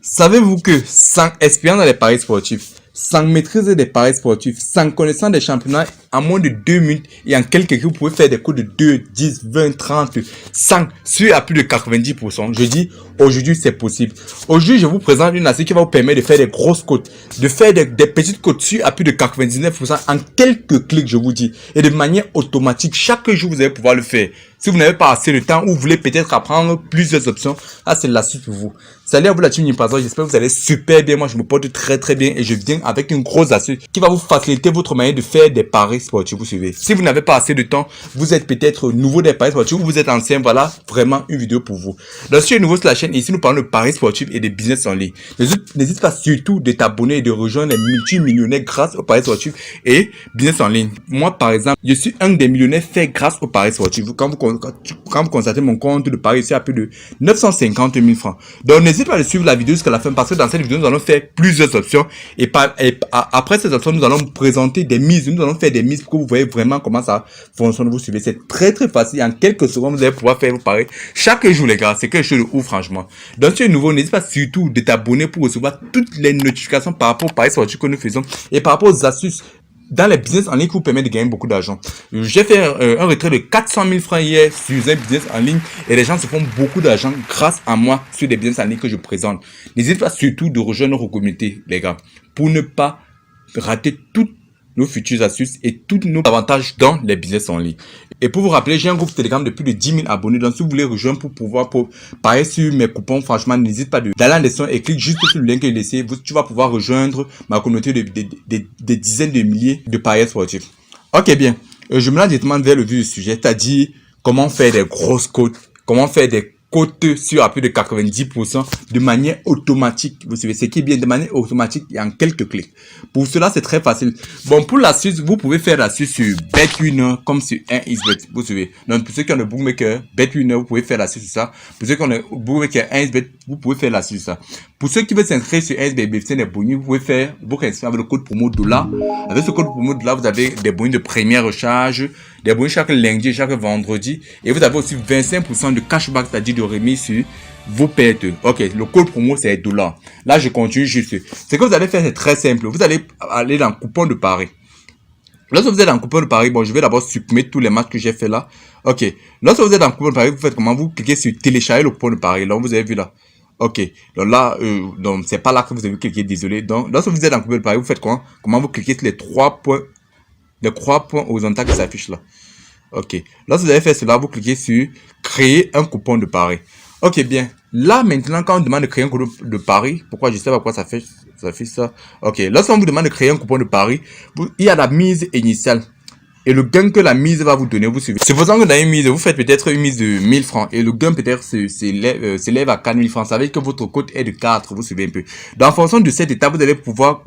Savez-vous que sans expérience dans les paris sportifs, sans maîtrise des paris sportifs, sans connaissance des championnats, en moins de 2 minutes et en quelques clics, vous pouvez faire des coups de 2, 10, 20, 30, 100, sur à plus de 90%. Je dis, aujourd'hui, c'est possible. Aujourd'hui, je vous présente une astuce qui va vous permettre de faire des grosses cotes, de faire des petites cotes sur à plus de 99% en quelques clics, je vous dis. Et de manière automatique, chaque jour, vous allez pouvoir le faire. Si vous n'avez pas assez de temps ou vous voulez peut-être apprendre plusieurs options, c'est l'astuce pour vous. Salut à vous la team Nipazo, j'espère que vous allez super bien. Moi, je me porte très bien et je viens avec une grosse astuce qui va vous faciliter votre manière de faire des paris sportifs. Vous suivez. Si vous n'avez pas assez de temps, vous êtes peut-être nouveau des paris sportifs ou vous êtes ancien, voilà vraiment une vidéo pour vous. Donc, si vous êtes nouveau sur la chaîne, ici nous parlons de paris sportifs et de business en ligne. N'hésite pas surtout de t'abonner et de rejoindre les multimillionnaires grâce aux paris sportifs et business en ligne. Moi, par exemple, je suis un des millionnaires faits grâce aux paris sportifs. Quand vous constatez mon compte de paris, c'est à plus de 950 000 francs. Donc, n'hésitez pas à suivre la vidéo jusqu'à la fin parce que dans cette vidéo, nous allons faire plusieurs options. Et après ces options, nous allons vous présenter des mises. Nous allons faire des mises pour que vous voyez vraiment comment ça fonctionne. Vous suivez. C'est très facile. En quelques secondes, vous allez pouvoir faire vos paris chaque jour, les gars. C'est quelque chose de ouf, franchement. Donc, si tu es nouveau, n'hésite pas surtout de t'abonner pour recevoir toutes les notifications par rapport aux paris sportifs que nous faisons et par rapport aux astuces dans les business en ligne qui vous permet de gagner beaucoup d'argent. J'ai fait un retrait de 400 000 francs hier sur un business en ligne et les gens se font beaucoup d'argent grâce à moi sur des business en ligne que je présente. N'hésitez pas surtout de rejoindre notre communauté, les gars, pour ne pas rater toutes nos futures astuces et tous nos avantages dans les business en ligne. Et pour vous rappeler, j'ai un groupe Telegram de plus de 10 000 abonnés. Donc, si vous voulez rejoindre pour pouvoir parier sur mes coupons, franchement, n'hésite pas d'aller dans la description et clique juste sur le lien que j'ai laissé. Tu vas pouvoir rejoindre ma communauté de dizaines de milliers de parieurs sportifs. Ok, bien. Je me lance directement vers le vif du sujet, c'est-à-dire comment faire des grosses cotes, comment faire des cotes sur à plus de 90% de manière automatique. Vous savez, ce qui est bien de manière automatique et en quelques clics. Pour cela, c'est très facile. Bon, pour l'astuce, vous pouvez faire l'astuce sur BetWinner comme sur 1xBet. Vous savez. Donc, pour ceux qui ont le bookmaker BetWinner, vous pouvez faire l'astuce sur ça. Pour ceux qui ont le bookmaker 1xBet, vous pouvez faire l'astuce sur ça. Pour ceux qui veulent s'inscrire sur 1xBet, des bonus, vous pouvez faire votre inscription avec le code promo $. Avec ce code promo $, vous avez des bonus de première recharge, des bonus chaque lundi et chaque vendredi. Et vous avez aussi 25% de cashback, c'est-à-dire de remise sur vos pertes. Ok, le code promo c'est $. Là, je continue juste. Ce que vous allez faire, c'est très simple. Vous allez aller dans coupon de paris. Lorsque vous êtes dans coupon de paris, bon, je vais d'abord supprimer tous les matchs que j'ai fait là. Ok, lorsque vous êtes dans coupon de paris, vous faites comment? Vous cliquez sur télécharger le coupon de paris. Donc, vous avez vu là. Ok, donc là, donc c'est pas là que vous avez cliqué, désolé. Donc, lorsque vous êtes dans coupon de paris, vous faites quoi? Comment vous cliquez sur les trois points horizontaux qui s'affichent là. Ok, lorsque vous avez fait cela, vous cliquez sur créer un coupon de pari. Ok, bien. Là, maintenant, quand on demande de créer un coupon de pari, pourquoi je sais pas pourquoi ça fait ça. Ok, lorsqu'on vous demande de créer un coupon de pari, il y a la mise initiale. Et le gain que la mise va vous donner, vous suivez. Supposons que dans une mise, vous faites peut-être une mise de 1000 francs et le gain peut-être s'élève à 4000 francs. Ça veut dire que votre cote est de 4, vous suivez un peu. Donc, en fonction de cette étape, vous allez pouvoir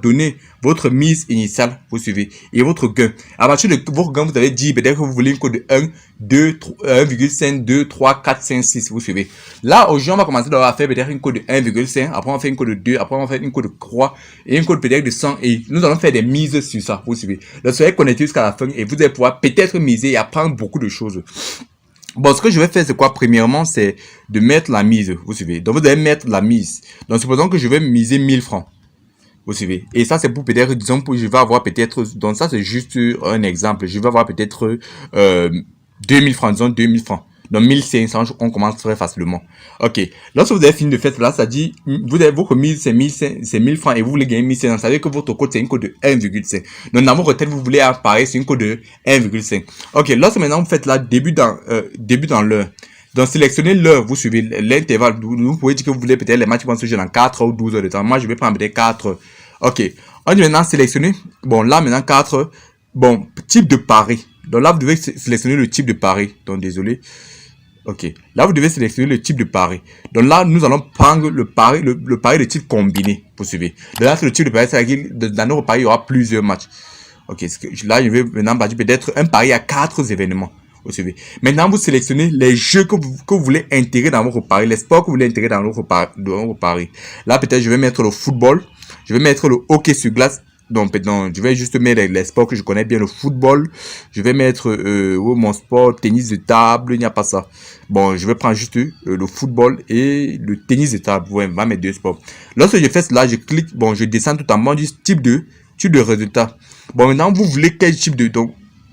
donner votre mise initiale, vous suivez, et votre gain. À partir de votre gain, vous allez dire peut-être que vous voulez une cote de 1, 2, 1,5, 2, 3, 4, 5, 6, vous suivez. Là, aujourd'hui, on va commencer à faire peut-être une cote de 1,5, après on va faire une cote de 2, après on va faire une cote de 3, et une cote peut-être de 100, et nous allons faire des mises sur ça, vous suivez. Donc, soyez connectés jusqu'à la fin, et vous allez pouvoir peut-être miser et apprendre beaucoup de choses. Bon, ce que je vais faire, c'est quoi? Premièrement, c'est de mettre la mise, vous suivez. Donc, vous allez mettre la mise. Donc, supposons que je vais miser 1000 francs. Vous suivez. Et ça, c'est pour peut-être, disons, je vais avoir peut-être, donc ça, c'est juste un exemple. Je vais avoir peut-être 2000 francs, disons 2000 francs. Donc 1500, on commence très facilement. Ok. Lorsque vous avez fini de faire cela, ça dit, votre mise, c'est 1000 francs et vous voulez gagner 1500. Ça veut dire que votre code, c'est une code de 1,5. Donc dans votre retraite, vous voulez apparaître sur une code de 1,5. Ok. Lorsque maintenant vous faites là, début dans l'heure. Donc, sélectionnez l'heure, vous suivez l'intervalle. Vous pouvez dire que vous voulez peut-être les matchs qui vont se jouer dans 4 ou 12 heures de temps. Moi, je vais prendre peut-être 4. Ok. On dit maintenant sélectionner. Bon, là, maintenant 4. Bon, type de pari. Donc là, vous devez sélectionner le type de pari. Donc, désolé. Ok. Là, vous devez sélectionner le type de pari. Donc là, nous allons prendre le pari de type combiné. Vous suivez. Donc là, c'est le type de pari. C'est-à-dire que dans nos paris, il y aura plusieurs matchs. Ok. Là, je vais maintenant bâtir peut-être un pari à 4 événements. Vous suivez. Maintenant, vous sélectionnez les jeux que vous voulez intégrer dans votre pari, les sports que vous voulez intégrer dans votre pari. Là, peut-être, je vais mettre le football, je vais mettre le hockey sur glace Donc, non, je vais juste mettre les sports que je connais bien, le football. Je vais mettre mon sport, tennis de table, il n'y a pas ça. Bon, je vais prendre juste le football et le tennis de table. Ouais, on va mettre deux sports. Lorsque je fais cela, je clique, bon, je descends tout en bas du type de résultat. Bon, maintenant, vous voulez quel type de...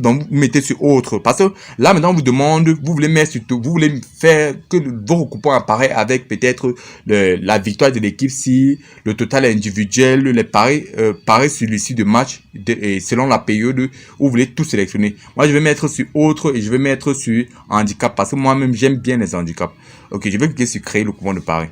Donc, vous mettez sur autre. Parce que là, maintenant, on vous demande, vous voulez mettre sur tout, vous voulez faire que vos coupons apparaissent avec peut-être la victoire de l'équipe si le total individuel, les paris, paris sur l'issue de match, et selon la période où vous voulez tout sélectionner. Moi, je vais mettre sur autre et je vais mettre sur handicap parce que moi-même, j'aime bien les handicaps. Ok, je vais cliquer sur créer le coupon de paris.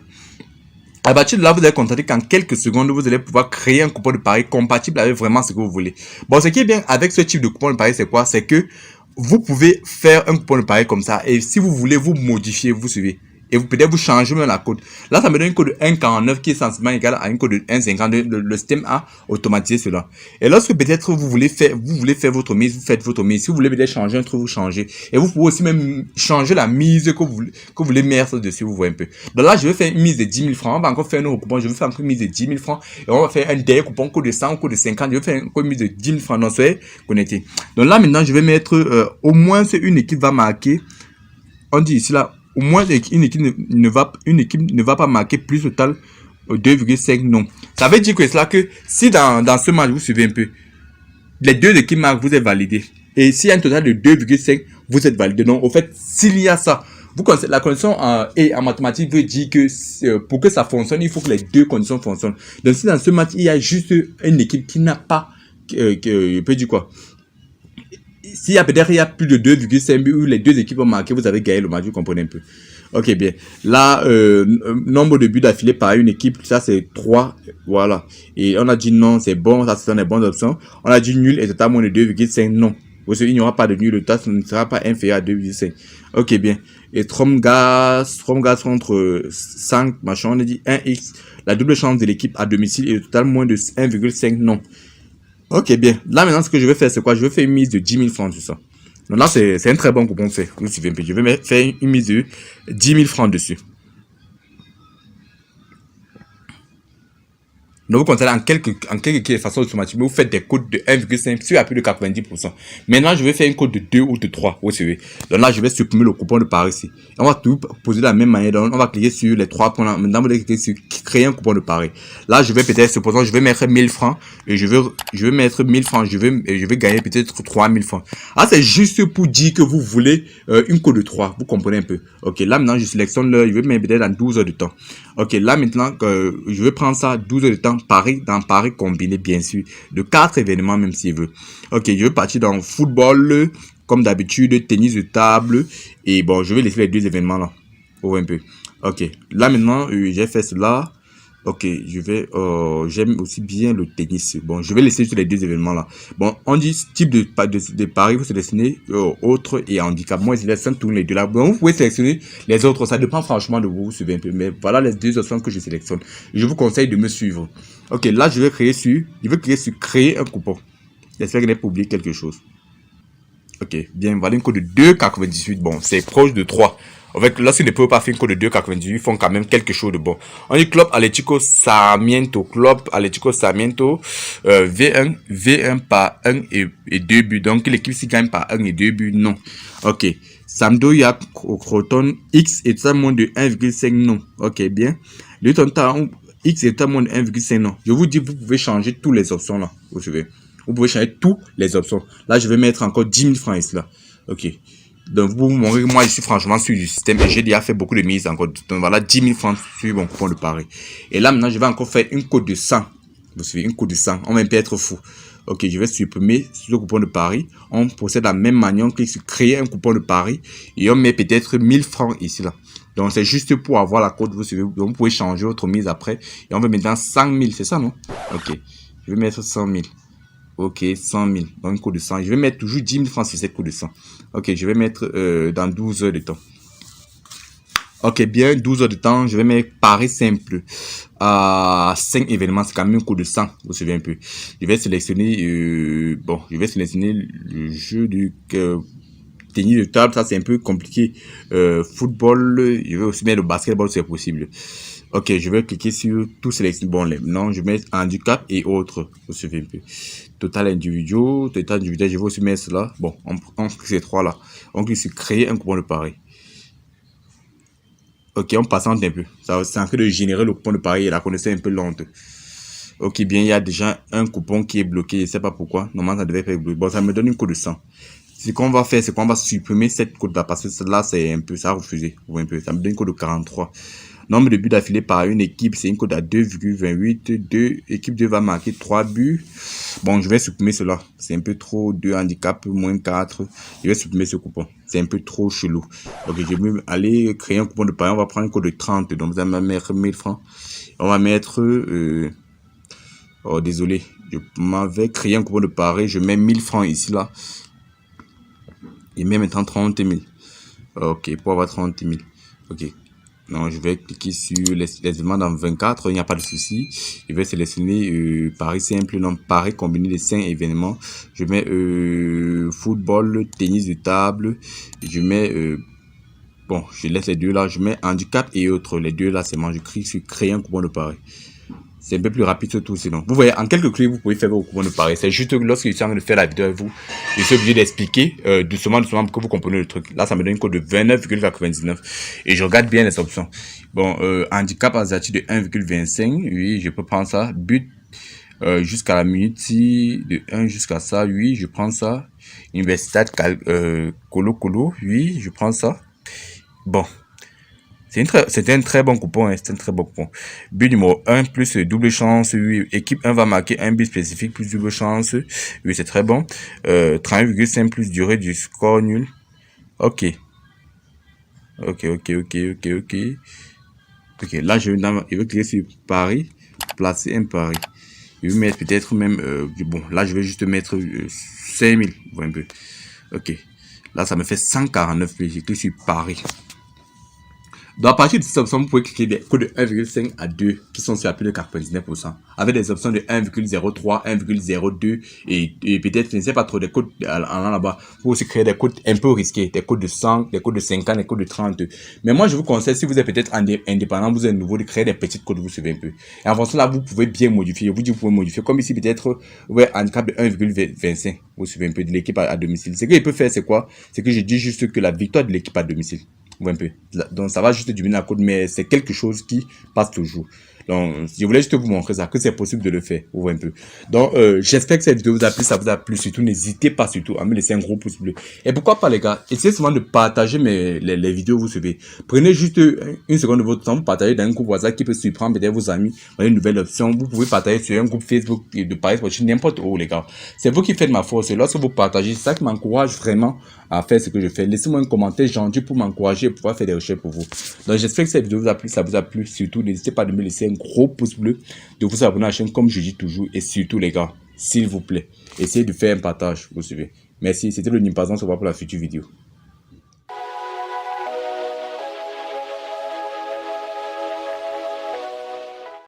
À partir de là, vous allez constater qu'en quelques secondes, vous allez pouvoir créer un coupon de pari compatible avec vraiment ce que vous voulez. Bon, ce qui est bien avec ce type de coupon de pari, c'est quoi? C'est que vous pouvez faire un coupon de pari comme ça et si vous voulez vous modifier, vous suivez. Et vous peut-être vous changez même la code. Là, ça me donne une code de 1,49 qui est sensiblement égal à une code de 1,52. Le système a automatisé cela. Et lorsque peut-être vous voulez faire votre mise, vous faites votre mise. Si vous voulez peut-être changer un truc, vous changez. Et vous pouvez aussi même changer la mise que vous voulez mettre dessus, vous voyez un peu. Donc là, je vais faire une mise de 10 000 francs. On va encore faire un autre coupon. Je vais faire encore une mise de 10 000 francs. Et on va faire un dernier coupon, code de 100, code de 50. Je vais faire une mise de 10 000 francs. Donc, soyez connectés. Donc là, maintenant, je vais mettre, au moins, une équipe va marquer. On dit ici là, au moins une équipe ne va pas marquer plus total 2,5 non. Ça veut dire que cela que si dans ce match, vous suivez un peu, les deux équipes marquent, vous êtes validé. Et s'il y a un total de 2,5, vous êtes validé. Donc, au fait, s'il y a ça, la condition en mathématiques veut dire que pour que ça fonctionne, il faut que les deux conditions fonctionnent. Donc, si dans ce match, il y a juste une équipe qui n'a pas, je peux dire quoi? S'il y a peut-être plus de 2,5 buts où les deux équipes ont marqué, vous avez gagné le match, vous comprenez un peu. Ok, bien. Là, nombre de buts d'affilée par une équipe, ça c'est 3. Voilà. Et on a dit non, c'est bon, ça c'est des bonnes options. On a dit nul et total moins de 2,5, non. Parce qu'il n'y aura pas de nul, le total ne sera pas inférieur à 2,5. Ok, bien. Et Stromgas contre 5, machin, on a dit 1x. La double chance de l'équipe à domicile et le total moins de 1,5, non. Ok, bien. Là, maintenant, ce que je vais faire, c'est quoi? Je vais faire une mise de 10 000 francs sur ça. Donc là, c'est un très bon coupon fait. Vous suivez un peu. Je vais faire une mise de 10 000 francs dessus. Donc, vous comptez en quelques façons automatiquement, vous faites des codes de 1,5 sur à plus de 90%. Maintenant, je vais faire une code de 2 ou de 3. Vous suivez. Donc là, je vais supprimer le coupon de Paris ici. On va tout poser de la même manière. Donc, on va cliquer sur les 3 points. Maintenant, vous allez cliquer sur créer un coupon de Paris. Là, je vais peut-être, supposons, je vais mettre 1000 francs et je vais mettre 1000 francs. Je vais gagner peut-être 3000 francs. Ah, c'est juste pour dire que vous voulez une code de 3. Vous comprenez un peu. Ok, là, maintenant, je sélectionne l'heure. Je vais mettre peut-être dans 12 heures de temps. Ok, là, maintenant, je vais prendre ça 12 heures de temps. Paris combiné, bien sûr, de 4 événements, même s'il veut. Ok, je vais partir dans football, comme d'habitude, tennis de table, et bon, je vais laisser les deux événements là, pour un peu. Ok, là maintenant, j'ai fait cela. Ok, j'aime aussi bien le tennis. Bon, je vais laisser sur les deux événements là. Bon, on dit type de paris, vous sélectionnez autre et handicap. Moi, je sélectionne tous les deux là. Bon, vous pouvez sélectionner les autres. Ça dépend franchement de vous, vous suivez un peu. Mais voilà les deux options que je sélectionne. Je vous conseille de me suivre. Ok, là, je vais cliquer sur créer un coupon. J'espère que je n'ai pas oublié quelque chose. Ok, bien, voilà une code de 2,98. Bon, c'est proche de 3. En fait, lorsqu'ils ne peuvent pas faire une code de 2,98, ils font quand même quelque chose de bon. On dit Club Atlético Sarmiento. V1 par 1 et 2 buts. Donc, l'équipe s'y gagne par 1 et 2 buts, non. Ok. Sampdoria Croton X est à moins de 1,5, non. Ok, bien. Le total X est à moins de 1,5, non. Je vous dis, vous pouvez changer toutes les options là. Vous savez. Vous pouvez changer toutes les options. Là, je vais mettre encore 10 000 francs ici là. Ok. Donc, vous montrer moi, je suis franchement sur du système et j'ai déjà fait beaucoup de mises encore. Donc, voilà, 10 000 francs sur mon coupon de pari. Et là, maintenant, je vais encore faire une code de 100. Vous suivez, une code de 100. On va peut être fou. Ok, je vais supprimer ce coupon de pari. On procède de la même manière. On clique sur créer un coupon de pari et on met peut-être 1000 francs ici là. Donc, c'est juste pour avoir la code. Vous suivez. Donc, vous pouvez changer votre mise après. Et on va mettre dans 100 000. C'est ça, non? Ok. Je vais mettre 100 000. Ok, 100 000. Donc, une code de 100. Je vais mettre toujours 10 000 francs sur cette code de 100. Ok, je vais mettre dans 12 heures de temps. Ok, bien, 12 heures de temps. Je vais mettre pari simple. 5 événements, c'est quand même un code de 100. Vous suivez un peu. Je vais sélectionner, le jeu du tennis de table. Ça, c'est un peu compliqué. Football. Je vais aussi mettre le basketball, c'est possible. Ok, je vais cliquer sur tout sélectionner. Bon, les noms, je mets handicap et autres. Vous suivez un peu. Total individuel, je vais aussi mettre cela. Bon, on clique ces trois là. On clique sur créer un coupon de pari. Ok, on patiente un peu. Ça, c'est en train de générer le coupon de pari et la connexion est un peu lente. Ok, bien, il y a déjà un coupon qui est bloqué. Je ne sais pas pourquoi. Normalement, ça devait être bloqué. Bon, ça me donne une code de 100. Ce qu'on va faire, c'est qu'on va supprimer cette code là parce que là, c'est un peu, ça a refusé. Vous voyez un peu. Ça me donne une code de 43. Nombre de buts d'affilée par une équipe, c'est une cote à 2,28. Équipe 2 va marquer 3 buts. Bon, je vais supprimer cela. C'est un peu trop. 2 handicap, moins 4. Je vais supprimer ce coupon. C'est un peu trop chelou. Ok, je vais aller créer un coupon de pari. On va prendre une cote de 30. Donc, ça va mettre 1000 francs. On va mettre... oh, désolé. Je m'avais créé un coupon de pari. Je mets 1000 francs ici, là. Et même maintenant 30 000. Ok, pour avoir 30 000. Ok. Non, je vais cliquer sur les événements dans 24, il n'y a pas de souci. Je vais sélectionner pari simple, non, pari combiné de 5 événements. Je mets football, tennis de table. Je mets, bon, je laisse les deux là. Je mets handicap et autres. Les deux là, c'est moi. Je clique sur créer un coupon de pari. C'est un peu plus rapide surtout sinon. Vous voyez, en quelques clics, vous pouvez faire vos coupons de pari. C'est juste que lorsque je suis en train de faire la vidéo avec vous, je suis obligé d'expliquer doucement pour que vous compreniez le truc. Là, ça me donne une code de 29,99. Et je regarde bien les options. Bon, handicap asiatique de 1,25. Oui, je peux prendre ça. But jusqu'à la minute de 1 jusqu'à ça. Oui, je prends ça. Universitat Colo Colo. Oui, je prends ça. Bon. C'était un très bon coupon, hein, c'était un très bon coupon. But numéro 1 plus double chance, oui. Équipe 1 va marquer un but spécifique plus double chance. Oui, c'est très bon. 31,5 plus durée du score nul. Ok. Ok. Ok, là, je vais cliquer sur Paris, placer un pari. Je vais mettre peut-être même, bon, là, je vais juste mettre 5000, un peu. Ok. Là, ça me fait 149 plus. Je clique sur Paris. Donc, à partir de cette option, vous pouvez cliquer des codes de 1,5 à 2 qui sont sur la plus de 99%. Avec des options de 1,03, 1,02 et peut-être, je ne sais pas trop, des codes allant là-bas. Vous pouvez aussi créer des codes un peu risqués, des codes de 100, des codes de 50, des codes de 30. Mais moi, je vous conseille, si vous êtes peut-être indépendant, vous êtes nouveau, de créer des petites codes, vous suivez un peu. Et en fonction là, vous pouvez bien modifier. Vous dites, vous pouvez modifier. Comme ici, peut-être, vous voyez, handicap de 1,25. Vous suivez un peu de l'équipe à domicile. Ce qu'il peut faire, c'est quoi? C'est que je dis juste que la victoire de l'équipe à domicile. Un peu. Donc ça va juste diminuer la cote, mais c'est quelque chose qui passe toujours. Donc je voulais juste vous montrer ça, que c'est possible de le faire. Vous voyez un peu. Donc j'espère que cette vidéo vous a plu, ça vous a plu. Surtout n'hésitez pas surtout à me laisser un gros pouce bleu. Et pourquoi pas les gars, essayez souvent de partager les vidéos que vous suivez. Prenez juste une seconde de votre temps, vous partagez dans un groupe WhatsApp qui peut surprendre peut-être vos amis. Vous avez une nouvelle option, vous pouvez partager sur un groupe Facebook de Paris Sportif, n'importe où les gars. C'est vous qui faites ma force. Et lorsque vous partagez, c'est ça qui m'encourage vraiment à faire ce que je fais. Laissez-moi un commentaire gentil pour m'encourager et pouvoir faire des recherches pour vous. Donc j'espère que cette vidéo vous a plu, ça vous a plu. Surtout, n'hésitez pas à me laisser un gros pouce bleu, de vous abonner à la chaîne comme je dis toujours. Et surtout les gars, s'il vous plaît, essayez de faire un partage, vous suivez. Merci, c'était le Nimpazan, on se voit pour la future vidéo.